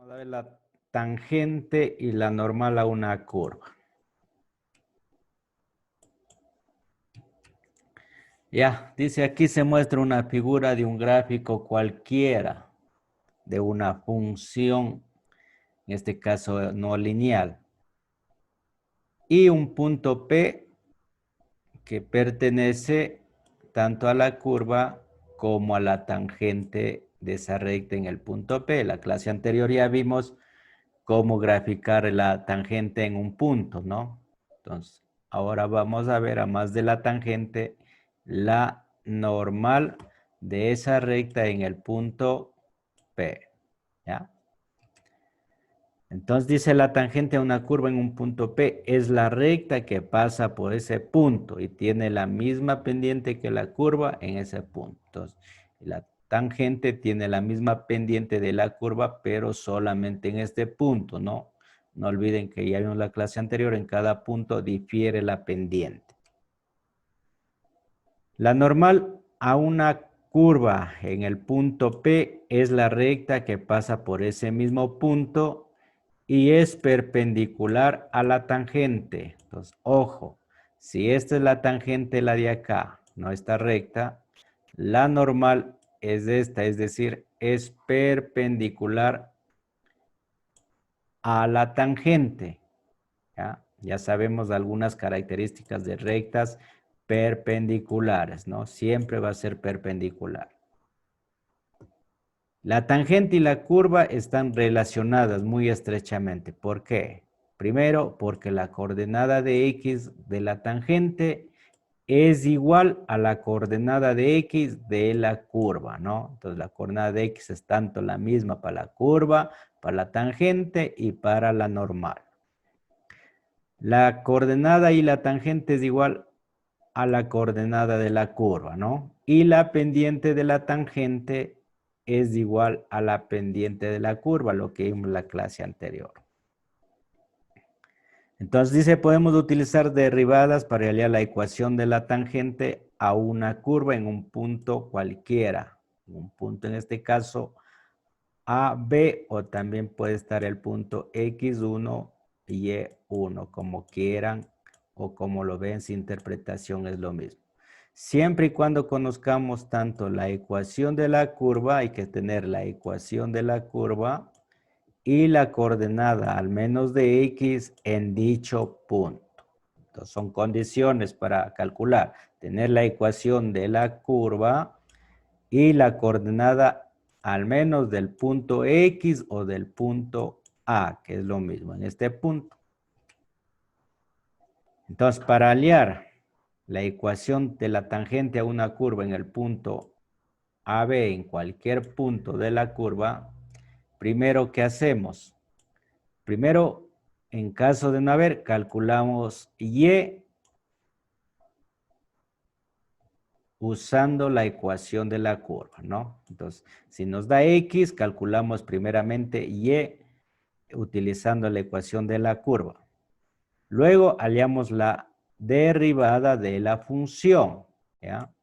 Vamos a ver la tangente y la normal a una curva. Ya, dice aquí se muestra una figura de un gráfico cualquiera de una función, en este caso no lineal, y un punto P que pertenece tanto a la curva como a la tangente de esa recta en el punto P. La clase anterior ya vimos cómo graficar la tangente en un punto, ¿no? Entonces, ahora vamos a ver, a más de la tangente, la normal de esa recta en el punto P, ¿ya? Entonces dice la tangente a una curva en un punto P es la recta que pasa por ese punto y tiene la misma pendiente que la curva en ese punto. Entonces, la tangente tiene la misma pendiente de la curva, pero solamente en este punto, ¿no? No olviden que ya vimos la clase anterior, en cada punto difiere la pendiente. La normal a una curva en el punto P es la recta que pasa por ese mismo punto y es perpendicular a la tangente. Entonces, ojo, si esta es la tangente, la de acá, no está recta, la normal es esta, es decir, es perpendicular a la tangente. Ya sabemos algunas características de rectas perpendiculares, ¿no? Siempre va a ser perpendicular. La tangente y la curva están relacionadas muy estrechamente. ¿Por qué? Primero, porque la coordenada de X de la tangente es igual a la coordenada de X de la curva, ¿no? Entonces, la coordenada de X es tanto la misma para la curva, para la tangente y para la normal. La coordenada y la tangente es igual a la coordenada de la curva, ¿no? Y la pendiente de la tangente es igual a la pendiente de la curva, lo que vimos en la clase anterior. Entonces dice, podemos utilizar derivadas para hallar la ecuación de la tangente a una curva en un punto cualquiera. Un punto en este caso A, B, o también puede estar el punto X1 y Y1, como quieran o como lo ven, su interpretación es lo mismo. Siempre y cuando conozcamos tanto la ecuación de la curva, hay que tener la ecuación de la curva y la coordenada al menos de X en dicho punto. Entonces son condiciones para calcular, tener la ecuación de la curva y la coordenada al menos del punto X o del punto A, que es lo mismo en este punto. Entonces, para hallar la ecuación de la tangente a una curva en el punto AB, en cualquier punto de la curva, primero, ¿qué hacemos? Primero, en caso de no haber, calculamos Y usando la ecuación de la curva, ¿no? Entonces, si nos da X, calculamos primeramente Y utilizando la ecuación de la curva. Luego hallamos la derivada de la función, ¿ya?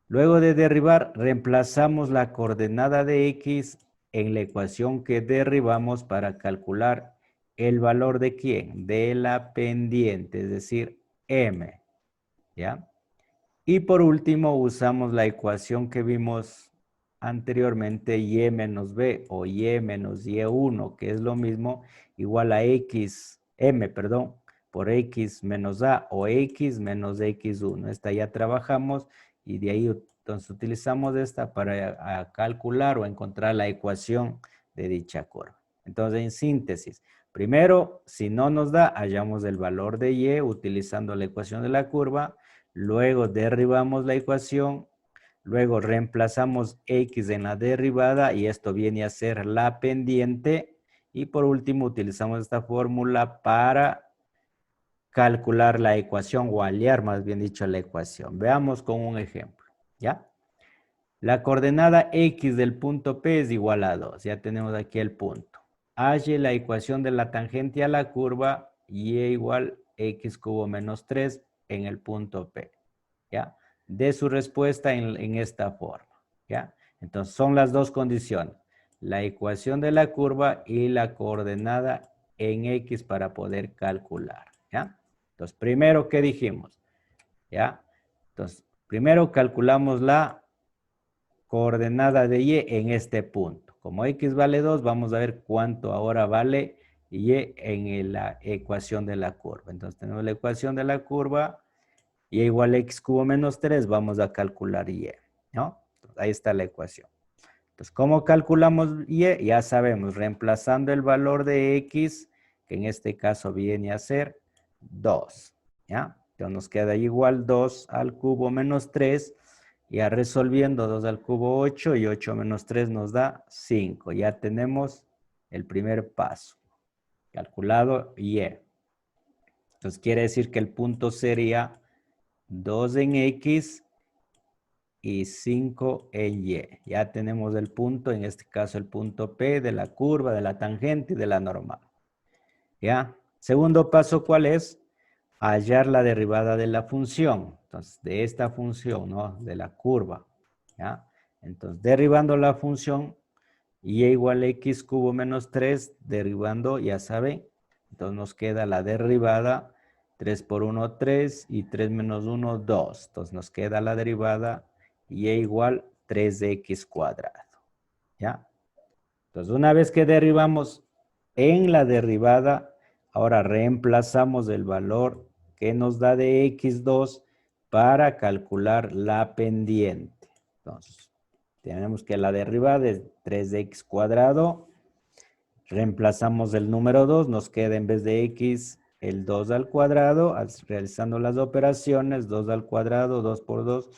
Luego de derribar, reemplazamos la coordenada de X en la ecuación que derribamos para calcular el valor de ¿quién? De la pendiente, es decir, M, ¿ya? Y por último, usamos la ecuación que vimos anteriormente, Y menos B o Y menos Y1, que es lo mismo, igual a X, M, perdón, por X menos A o X menos X1. Esta ya trabajamos y de ahí entonces utilizamos esta para calcular o encontrar la ecuación de dicha curva. Entonces, en síntesis, primero, si no nos da, hallamos el valor de Y utilizando la ecuación de la curva. Luego derribamos la ecuación, luego reemplazamos X en la derribada y esto viene a ser la pendiente. Y por último utilizamos esta fórmula para calcular la ecuación o hallar más bien dicho la ecuación. Veamos con un ejemplo, ¿ya? La coordenada X del punto P es igual a 2, ya tenemos aquí el punto. Halle la ecuación de la tangente a la curva Y igual X cubo menos 3 en el punto P, ¿ya? De su respuesta en esta forma, ¿ya? Entonces, son las dos condiciones. la ecuación de la curva y la coordenada en X para poder calcular, ¿ya? Entonces, primero, ¿qué dijimos? ¿Ya? Entonces, primero calculamos la coordenada de Y en este punto. Como X vale 2, vamos a ver cuánto ahora vale Y en la ecuación de la curva. Entonces, tenemos la ecuación de la curva, Y igual a X cubo menos 3, vamos a calcular Y, ¿no? Entonces, ahí está la ecuación. Entonces, ¿cómo calculamos Y? Ya sabemos, reemplazando el valor de X, que en este caso viene a ser 2, ¿ya? Entonces nos queda igual 2 al cubo menos 3, ya resolviendo 2 al cubo 8 y 8 menos 3 nos da 5. Ya tenemos el primer paso, calculado Y. Entonces quiere decir que el punto sería 2 en X y 5 en Y. Ya tenemos el punto, en este caso el punto P de la curva, de la tangente y de la normal. ¿Ya? Segundo paso, ¿cuál es? Hallar la derivada de la función. Entonces, de esta función, ¿no? De la curva. ¿Ya? Entonces, derivando la función, Y igual a X cubo menos 3, derivando, ya saben. Entonces, nos queda la derivada, 3 por 1, 3, y 3 menos 1, 2. Entonces, nos queda la derivada, Y igual 3 de X cuadrado. ¿Ya? Entonces, una vez que derivamos en la derivada, ahora reemplazamos el valor que nos da de X2 para calcular la pendiente. Entonces, tenemos que la derivada es 3 de X cuadrado. Reemplazamos el número 2, nos queda en vez de X el 2 al cuadrado. Realizando las operaciones, 2 al cuadrado, 2 por 2,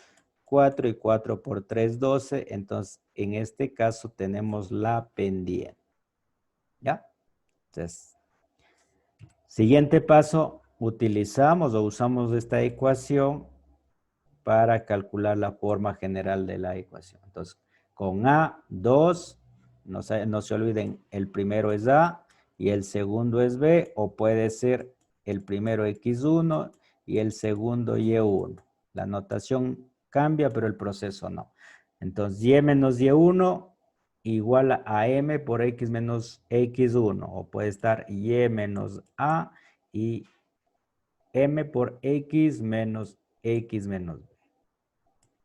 4 y 4 por 3, 12. Entonces, en este caso tenemos la pendiente. ¿Ya? Entonces, siguiente paso, utilizamos o usamos esta ecuación para calcular la forma general de la ecuación. Entonces, con A, 2, no se olviden, el primero es A y el segundo es B, o puede ser el primero X1 y el segundo Y1. La notación cambia, pero el proceso no. Entonces, Y menos Y1 igual a M por X menos X1, o puede estar Y menos A y M por X menos X menos B.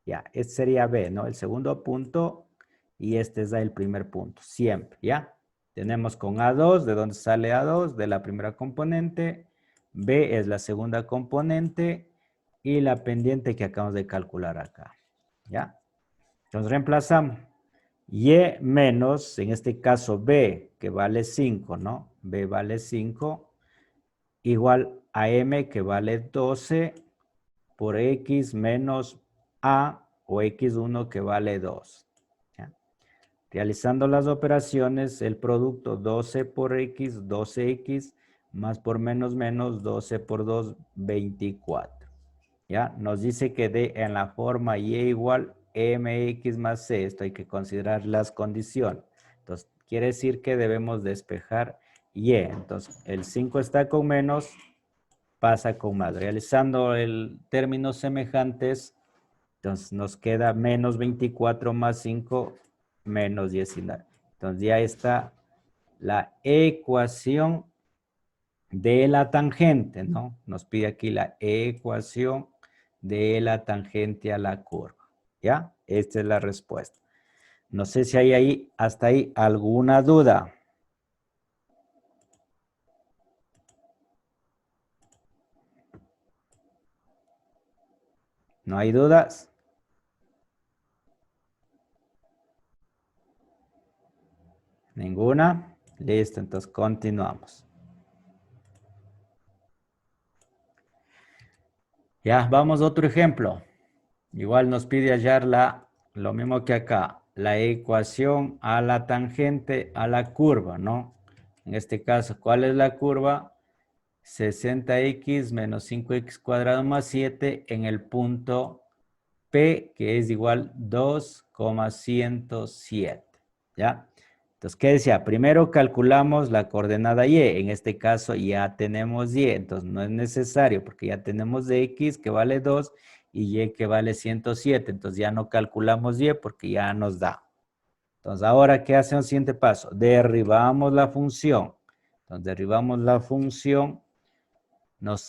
Ya, este sería B, ¿no? El segundo punto y este es el primer punto, siempre, ¿ya? Tenemos con A2, ¿de dónde sale A2? De la primera componente. B es la segunda componente y la pendiente que acabamos de calcular acá, ¿ya? Entonces reemplazamos. Y menos, en este caso B, que vale 5, ¿no? B vale 5, igual a M, que vale 12, por X menos A o X1, que vale 2. ¿Ya? Realizando las operaciones, el producto 12 por X, 12X, más por menos, 12 por 2, 24. ¿Ya? Nos dice que en la forma Y igual MX más C. Esto hay que considerar las condiciones. Entonces, quiere decir que debemos despejar Y. Entonces, el 5 está con menos, pasa con más. Realizando el términos semejantes, entonces nos queda menos 24 más 5, menos 19. Entonces ya está la ecuación de la tangente, ¿no? Nos pide aquí la ecuación de la tangente a la curva. ¿Ya? Esta es la respuesta. No sé si hay ahí, hasta ahí, alguna duda. ¿No hay dudas? ¿Ninguna? Listo, entonces continuamos. Ya, vamos a otro ejemplo. Igual nos pide hallar lo mismo que acá, la ecuación a la tangente a la curva, ¿no? En este caso, ¿cuál es la curva? 60x menos 5x cuadrado más 7 en el punto P, que es igual 2,107, ¿ya? Entonces, ¿qué decía? Primero calculamos la coordenada Y. En este caso ya tenemos Y. Entonces, no es necesario porque ya tenemos de X que vale 2 y Y que vale 107. Entonces, ya no calculamos Y porque ya nos da. Entonces, ahora, ¿qué hacemos el siguiente paso? Derribamos la función. Entonces, derribamos la función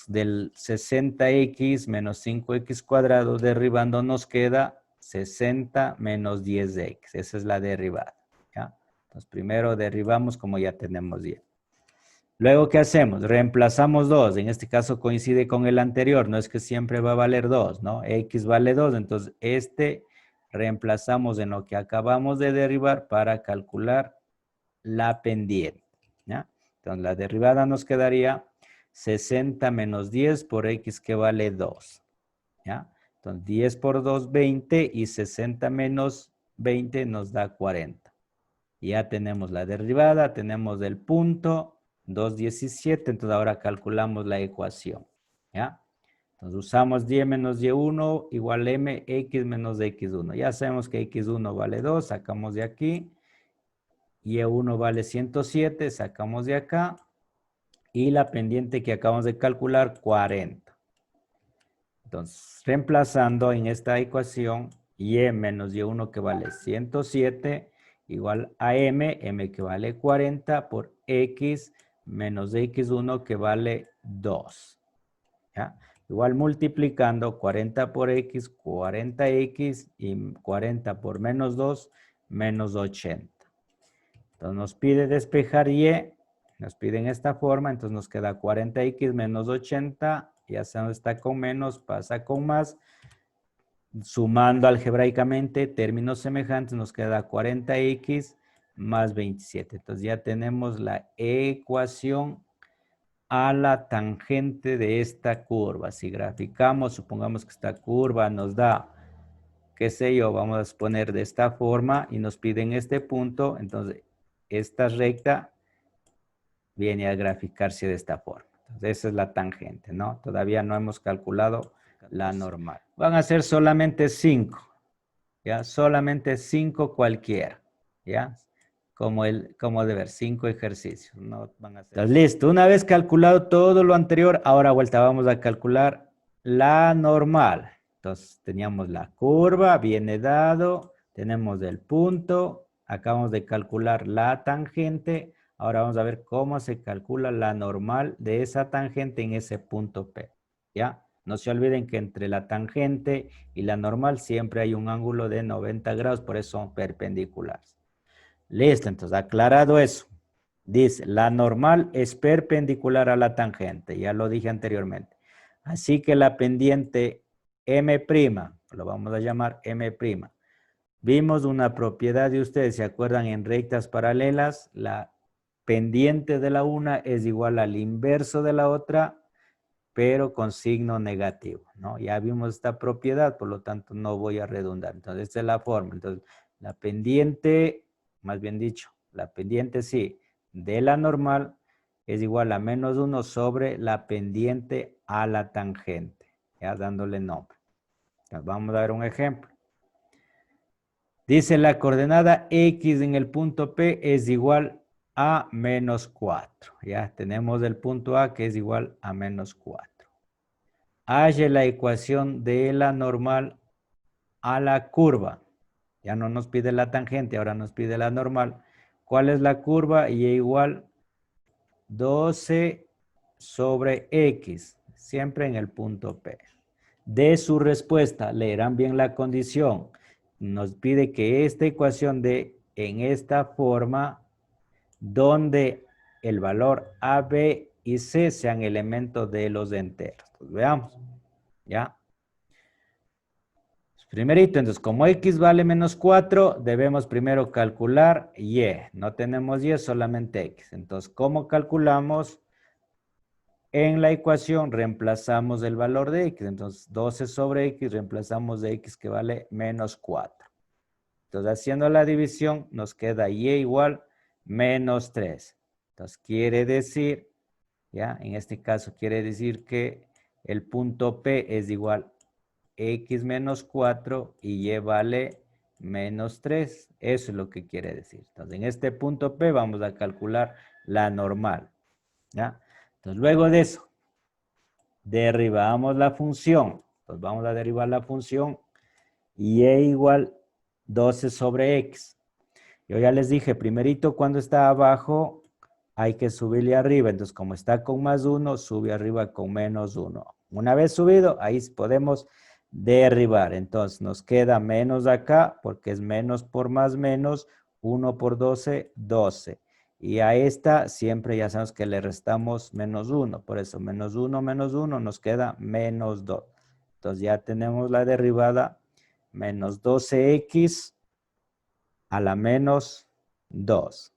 del 60x menos 5x cuadrado, derribando nos queda 60 menos 10x. Esa es la derivada. ¿Ya? Entonces, primero derribamos como ya tenemos 10. Luego, ¿qué hacemos? Reemplazamos 2. En este caso coincide con el anterior. No es que siempre va a valer 2, ¿no? X vale 2. Entonces, reemplazamos en lo que acabamos de derribar para calcular la pendiente. ¿Ya? Entonces, la derivada nos quedaría 60 menos 10 por X que vale 2. ¿Ya? Entonces, 10 por 2, 20 y 60 menos 20 nos da 40. Ya tenemos la derivada, tenemos el punto, 2,17. Entonces, ahora calculamos la ecuación. ¿Ya? Entonces, usamos y menos y1 igual mx menos x1. Ya sabemos que x1 vale 2, sacamos de aquí. Y1 vale 107, sacamos de acá. Y la pendiente que acabamos de calcular, 40. Entonces, reemplazando en esta ecuación, y menos y1 que vale 107, igual a m que vale 40, por x menos x1 que vale 2. ¿Ya? Igual multiplicando 40 por x, 40x, y 40 por menos 2, menos 80. Entonces nos pide despejar y, nos pide en esta forma, entonces nos queda 40x menos 80, ya se está con menos, pasa con más. Sumando algebraicamente términos semejantes, nos queda 40x más 27. Entonces ya tenemos la ecuación a la tangente de esta curva. Si graficamos, supongamos que esta curva nos da, qué sé yo, vamos a poner de esta forma y nos piden este punto, entonces esta recta viene a graficarse de esta forma. Entonces, esa es la tangente, ¿no? Todavía no hemos calculado la normal. Van a ser solamente 5, ¿ya? Solamente 5 cualquiera, ¿ya? Como de ver, 5 ejercicios. No van a ser. Entonces, listo. Una vez calculado todo lo anterior, ahora vuelta vamos a calcular la normal. Entonces, teníamos la curva, viene dado, tenemos el punto, acabamos de calcular la tangente. Ahora vamos a ver cómo se calcula la normal de esa tangente en ese punto P, ¿ya? No se olviden que entre la tangente y la normal siempre hay un ángulo de 90 grados, por eso son perpendiculares. Listo, entonces aclarado eso. Dice, la normal es perpendicular a la tangente, ya lo dije anteriormente. Así que la pendiente M', lo vamos a llamar M'. Vimos una propiedad de ustedes, ¿se acuerdan? En rectas paralelas, la pendiente de la una es igual al inverso de la otra, pero con signo negativo, ¿no? Ya vimos esta propiedad, por lo tanto no voy a redundar. Entonces, esta es la forma. Entonces, la pendiente, más bien dicho, la pendiente sí, de la normal es igual a menos 1 sobre la pendiente a la tangente, ya dándole nombre. Entonces, vamos a ver un ejemplo. Dice la coordenada X en el punto P es igual a menos 4. Ya tenemos el punto A que es igual a menos 4. Halle la ecuación de la normal a la curva. Ya no nos pide la tangente, ahora nos pide la normal. ¿Cuál es la curva? Y igual 12 sobre X, siempre en el punto P. De su respuesta, leerán bien la condición. Nos pide que esta ecuación dé en esta forma donde el valor A, B y C sean elementos de los enteros. Pues veamos, ¿ya? Primerito, entonces, como X vale menos 4, debemos primero calcular Y. No tenemos Y, solamente X. Entonces, ¿cómo calculamos? En la ecuación reemplazamos el valor de X. Entonces, 12 sobre X, reemplazamos de X que vale menos 4. Entonces, haciendo la división, nos queda Y igual menos 3. Entonces, quiere decir, ¿ya? En este caso, quiere decir que el punto P es igual X menos 4 y Y vale menos 3. Eso es lo que quiere decir. Entonces, en este punto P vamos a calcular la normal, ¿ya? Entonces, luego de eso, derivamos la función. Entonces, vamos a derivar la función Y igual 12 sobre X. Yo ya les dije, primerito cuando está abajo, hay que subirle arriba. Entonces, como está con más 1, sube arriba con menos 1. Una vez subido, ahí podemos derribar. Entonces, nos queda menos acá, porque es menos por más menos. 1 por 12, 12. Y a esta siempre ya sabemos que le restamos menos 1. Por eso, menos 1, nos queda menos 2. Entonces, ya tenemos la derribada, menos 12x a la menos 2.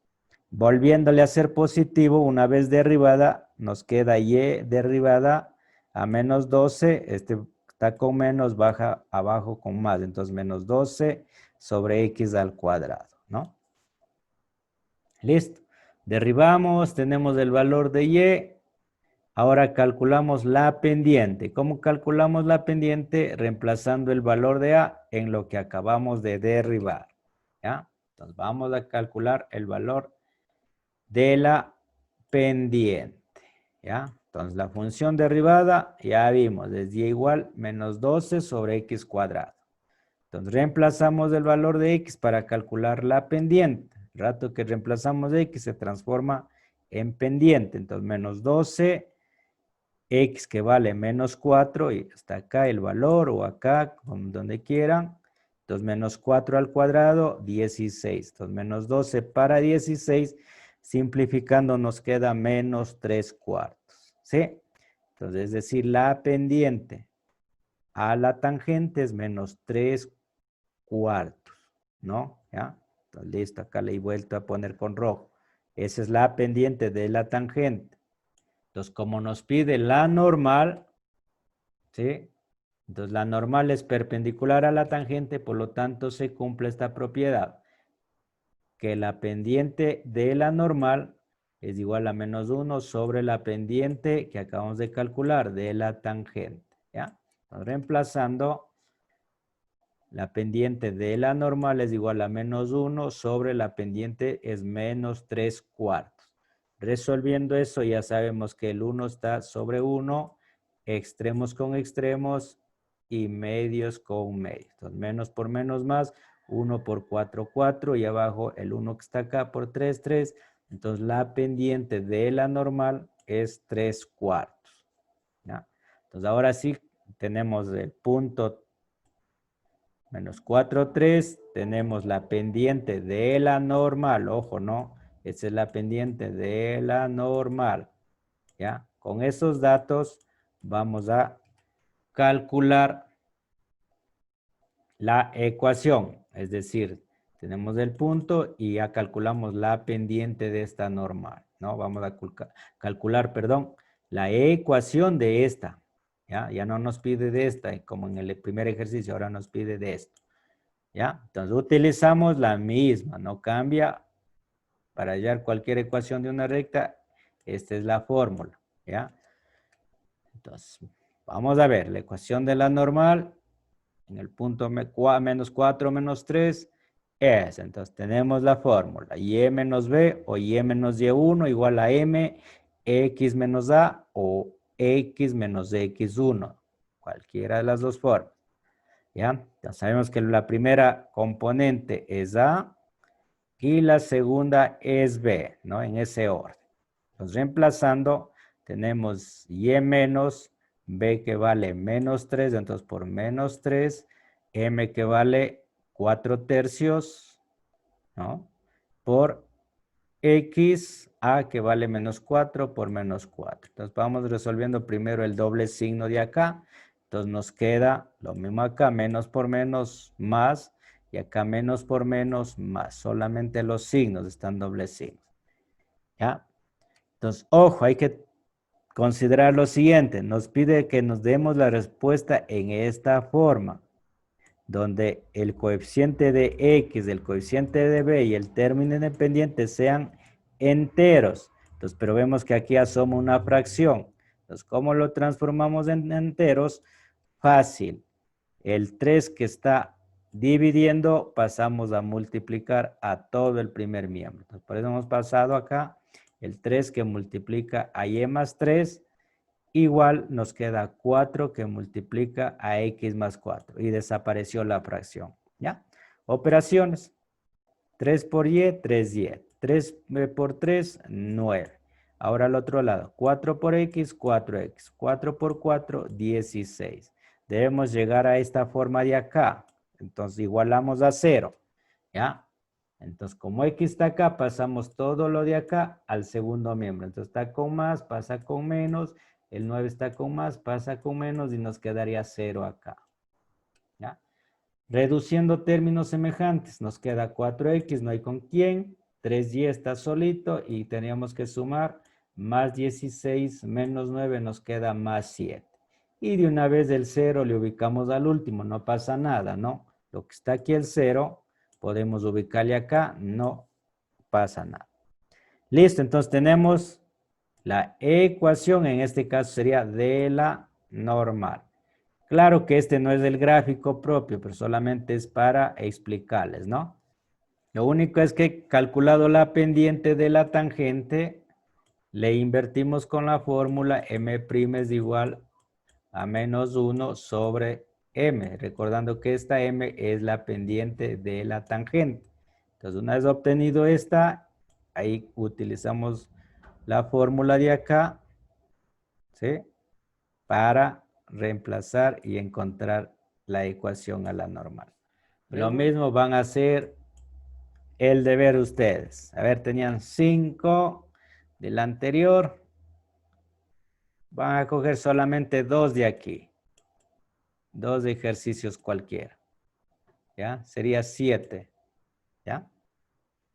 Volviéndole a ser positivo, una vez derribada, nos queda y derribada a menos 12. Este está con menos, baja abajo con más. Entonces, menos 12 sobre x al cuadrado, ¿no? Listo. Derribamos, tenemos el valor de y. Ahora calculamos la pendiente. ¿Cómo calculamos la pendiente? Reemplazando el valor de a en lo que acabamos de derribar, ¿ya? Entonces, vamos a calcular el valor de la pendiente, ¿ya? Entonces, la función derivada, ya vimos, es y igual menos 12 sobre x cuadrado. Entonces, reemplazamos el valor de x para calcular la pendiente. El rato que reemplazamos x se transforma en pendiente. Entonces, menos 12, x que vale menos 4, y está acá el valor, o acá, donde quieran. Entonces, menos 4 al cuadrado, 16. Entonces, menos 12 para 16, simplificando nos queda menos 3 cuartos, ¿sí? Entonces, es decir, la pendiente a la tangente es menos 3 cuartos, ¿no? ¿Ya? Entonces, listo, acá le he vuelto a poner con rojo. Esa es la pendiente de la tangente. Entonces, como nos pide la normal, ¿sí? Entonces, la normal es perpendicular a la tangente, por lo tanto, se cumple esta propiedad, que la pendiente de la normal es igual a menos 1 sobre la pendiente que acabamos de calcular de la tangente, ¿ya? Entonces, reemplazando, la pendiente de la normal es igual a menos 1 sobre la pendiente es menos 3 cuartos. Resolviendo eso, ya sabemos que el 1 está sobre 1, extremos con extremos y medios con medios. Entonces, menos por menos más, 1 por 4, 4, y abajo el 1 que está acá por 3, 3. Entonces, la pendiente de la normal es 3 cuartos, ¿ya? Entonces, ahora sí tenemos el punto menos 4, 3, tenemos la pendiente de la normal, ojo, ¿no? Esa es la pendiente de la normal, ¿ya? Con esos datos vamos a calcular la ecuación, es decir, tenemos el punto y ya calculamos la pendiente de esta normal, ¿no? Vamos a calcular, perdón, la ecuación de esta, ¿ya? Ya no nos pide de esta, como en el primer ejercicio, ahora nos pide de esto. ¿Ya? Entonces utilizamos la misma, no cambia. Para hallar cualquier ecuación de una recta, esta es la fórmula, ¿ya? Entonces, vamos a ver, la ecuación de la normal, en el punto menos 4 menos 3, es, entonces tenemos la fórmula, y menos b o y menos y1 igual a m, x menos a o x menos x1, cualquiera de las dos formas. ¿Ya? Ya sabemos que la primera componente es A y la segunda es B, ¿no? En ese orden. Entonces, reemplazando, tenemos Y menos B que vale menos 3, entonces por menos 3, M que vale 4 tercios, ¿no? Por X, A que vale menos 4 por menos 4. Entonces, vamos resolviendo primero el doble signo de acá. Entonces, nos queda lo mismo acá, menos por menos, más. Y acá menos por menos, más. Solamente los signos están doble signos. ¿Ya? Entonces, ojo, hay que considerar lo siguiente. Nos pide que nos demos la respuesta en esta forma, donde el coeficiente de X, el coeficiente de B y el término independiente sean enteros. Entonces, pero vemos que aquí asoma una fracción. Entonces, ¿cómo lo transformamos en enteros? Fácil. El 3 que está dividiendo, pasamos a multiplicar a todo el primer miembro. Entonces, por eso hemos pasado acá el 3 que multiplica a y más 3, igual nos queda 4 que multiplica a x más 4 y desapareció la fracción, ¿ya? Operaciones. 3 por y, 3y. 3 por 3, 9. Ahora al otro lado, 4 por x, 4x. 4 por 4, 16. Debemos llegar a esta forma de acá. Entonces igualamos a 0. ¿Ya? Entonces como x está acá, pasamos todo lo de acá al segundo miembro. Entonces está con más, pasa con menos. El 9 está con más, pasa con menos y nos quedaría 0 acá. ¿Ya? Reduciendo términos semejantes, nos queda 4x, no hay con quién. 3y está solito y teníamos que sumar más 16 menos 9 nos queda más 7. Y de una vez el 0 le ubicamos al último, no pasa nada, ¿no? Lo que está aquí el 0, podemos ubicarle acá, no pasa nada. Listo, entonces tenemos la ecuación, en este caso sería de la normal. Claro que este no es el gráfico propio, pero solamente es para explicarles, ¿no? Lo único es que calculado la pendiente de la tangente, le invertimos con la fórmula m' es igual a menos 1 sobre m, recordando que esta m es la pendiente de la tangente. Entonces, una vez obtenido esta, ahí utilizamos la fórmula de acá, ¿sí? Para reemplazar y encontrar la ecuación a la normal. Lo mismo van a hacer el deber ustedes. A ver, tenían 5 del anterior. Van a coger solamente 2 de aquí. 2 ejercicios cualquiera. ¿Ya? Sería 7. ¿Ya?